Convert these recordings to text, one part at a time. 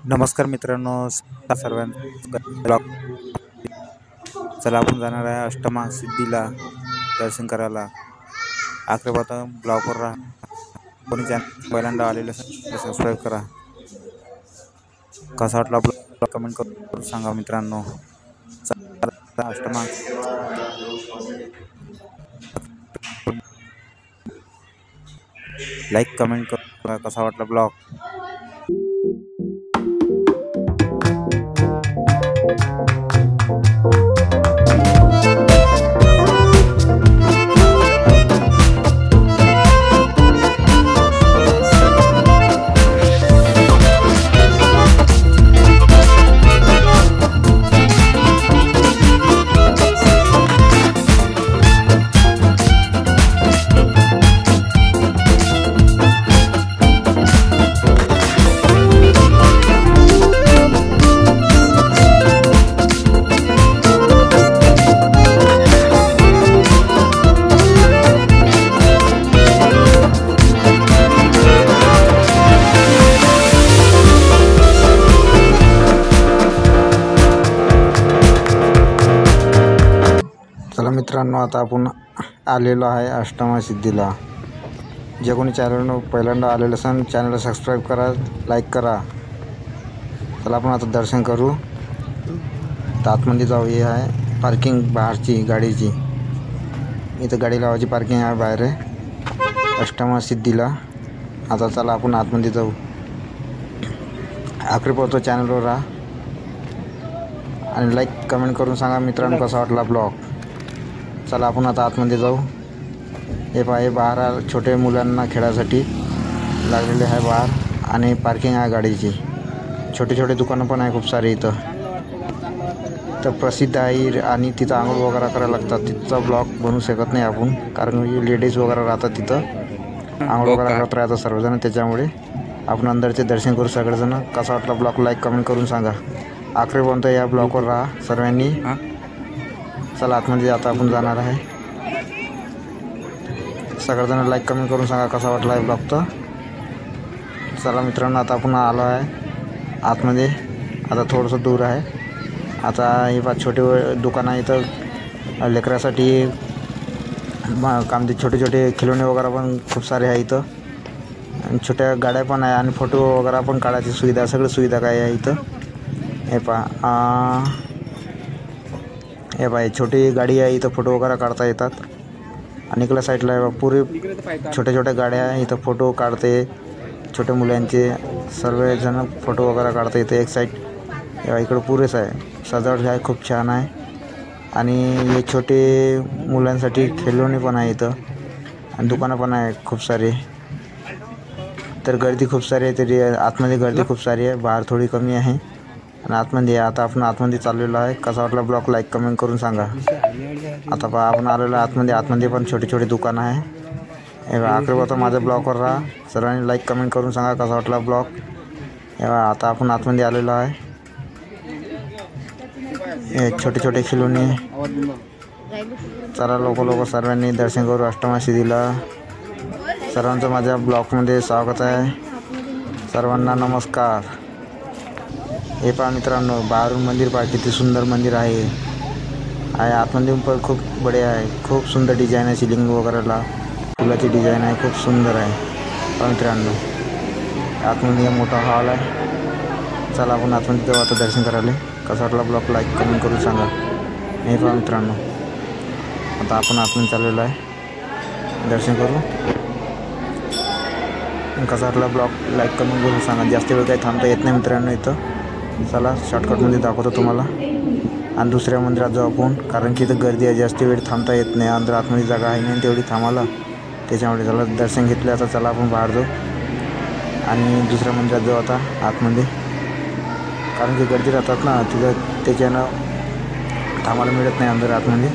नमस्कार मित्रांनो, सर्वांना ब्लॉग. चला आपण जाणार आहे अष्टमा सिद्धीला दर्शन करायला. आखरीपासून ब्लॉगवर राहा. कोणी चॅनल पहिल्यांदा आलेलं असेल सबस्क्राईब करा. कसा वाटला ब्लॉग कमेंट करून सांगा मित्रांनो. अष्टमा लाईक कमेंट करा. कसा वाटला ब्लॉग. चला मित्रांनो, आता आपण आलेलो आहे अष्टमा सिद्धीला. जे कोणी चॅनल पहिल्यांदा आलेलं असेल चॅनलला सबस्क्राईब करा, लाईक करा. चला आपण आता दर्शन करू. तर आतमध्ये जाऊ. हे आहे पार्किंग बाहेरची गाडीची. इथं गाडी लावायची पार्किंग आहे बाहेर अष्टमा सिद्धीला. आता चला आपण आतमध्ये जाऊ. आखरीपर्यंत चॅनलवर राहा आणि लाईक कमेंट करून सांगा मित्रांनो कसा वाटला ब्लॉग. चला आपण आता आतमध्ये जाऊ. हे बाहेर छोटे मुलांना खेळायसाठी लागलेले आहे बाहेर. आणि पार्किंग आहे गाडीची. छोटे छोटे दुकानं पण आहे खूप सारे इथं. तर प्रसिद्ध आहे आणि तिथं आंघोळ वगैरे करायला लागतात. तिथचा ब्लॉग बनवू शकत नाही आपण, कारण लेडीज वगैरे राहतात तिथं. आंघोळ वगैरे करत राहतात सर्वजण. त्याच्यामुळे आपण अंदरचे दर्शन करू सगळेजण. कसा वाटला ब्लॉग लाईक कमेंट करून सांगा. आखरीपर्यंत या ब्लॉगवर राहा सर्वांनी. चला आतमध्ये आता आपण जाणार आहे. सगळेजण लाईक कमेंट करून सांगा कसा वाटला आहे ब्लॉग. तर चला मित्रांनो, आता आपण आलो आहे आतमध्ये. आता थोडंसं दूर आहे. आता हे छोटे दुकान आहे इथं लेकरासाठी. काम छोटे छोटे खिलोणे वगैरे पण खूप सारे आहे इथं. आणि छोट्या गाड्या पण आहे आणि फोटो वगैरे पण काढायची सुविधा, सगळी सुविधा काय आहे इथं. हे पहा छोटी गाडी आहे इथं. फोटो वगैरे काढता येतात. आणि इकडल्या साईडला पुरे छोट्या छोट्या गाड्या आहे इथं. फोटो काढते छोट्या मुलांचे. सर्वजण फोटो वगैरे काढता येते. एक साईड इकडं पुरेच आहे. सजावट आहे खूप छान आहे. आणि हे छोटे मुलांसाठी खेळणी पण आहे इथं. आणि दुकानं पण आहे खूप सारे. तर गर्दी खूप सारी आहे. तरी आतमध्ये गर्दी खूप सारी आहे. बाहेर थोडी कमी आहे. आणि आतमध्ये आता आपण आतमध्ये चाललेलो आहे. कसा वाटला ब्लॉग लाईक कमेंट करून सांगा. आता पहा आपण आलेलो आहे आतमध्ये पण छोटे छोटे दुकानं आहे. आखरीपर्यंत माझ्या ब्लॉगवर राहा. सर्वांनी लाईक कमेंट करून सांगा कसा वाटला ब्लॉग. आता आपण आतमध्ये आलेलो आहे. हे छोटे छोटे खिलोणे. चला लोक सर्वांनी दर्शन करू अष्टमा सिद्धीला. सर्वांचं माझ्या ब्लॉगमध्ये स्वागत आहे. सर्वांना नमस्कार. हे पहा मित्रांनो, बाहेरून मंदिर पहा किती सुंदर मंदिर आहे. आतमध्ये पण खूप बढिया आहे. खूप सुंदर डिझाईन आहे. सिलिंग वगैरेला फुलाची डिझाईन आहे. खूप सुंदर आहे. पहा मित्रांनो, आतमध्ये मोठा हॉल आहे. चला आपण आतमध्ये जाऊ आता दर्शन करायला. कसा वाटला ब्लॉग लाईक कमेंट करून सांगा. हे पहा मित्रांनो, आता आपण आतमध्ये चाललेलो आहे. दर्शन करू. कसा वाटला ब्लॉग लाईक कमेंट करून सांगा. जास्त वेळ काही थांबता येत नाही मित्रांनो इथं. चला शॉर्टकटमध्ये दाखवतो तुम्हाला. आणि दुसऱ्या मंदिरात जाऊ आपण, कारण की इथं गर्दी आहे. जास्त वेळ थांबता येत नाही. अंदर आतमध्ये जागा आहे नाही तेवढी थांबायला. त्याच्यामुळे चला दर्शन घेतले. आता चला आपण बाहेर जाऊ आणि दुसऱ्या मंदिरात जाऊ आता आतमध्ये. कारण की गर्दी राहतात ना तिथं, त्याच्यानं थांबायला मिळत नाही अंदर आतमध्ये.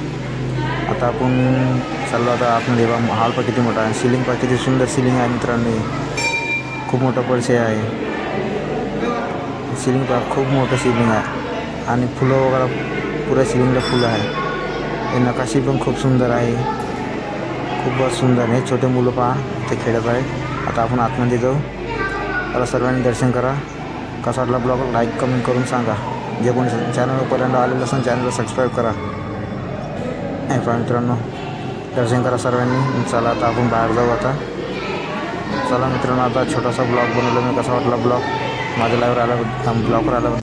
आता आपण चाललो आता आतमध्ये. हॉल पण किती मोठा आहे. सिलिंग पण किती सुंदर सिलिंग आहे मित्रांनो. खूप मोठा परिसर आहे. सिलिंग पहा खूप मोठं सिलिंग आहे. आणि फुलं वगैरे पुऱ्या सिलिंगला फुलं आहे. हे नकाशी पण खूप सुंदर आहे. खूपच सुंदर आहे. छोटे मुलं पहा ते खेळत आहे. आता आपण आतमध्ये जाऊ. मला सर्वांनी दर्शन करा. कसा वाटला ब्लॉग लाईक कमेंट करून सांगा. जे कोणी चॅनलवर पहिल्यांदा आलेलं असेल चॅनलला सबस्क्राईब करा. हे पहा मित्रांनो, दर्शन करा सर्वांनी. चला आता आपण बाहेर जाऊ आता. चला मित्रांनो, आता छोटासा ब्लॉग बनवला मी. कसा वाटला ब्लॉग माझ्या लाईव्हवर आला ब्लॉगवर आला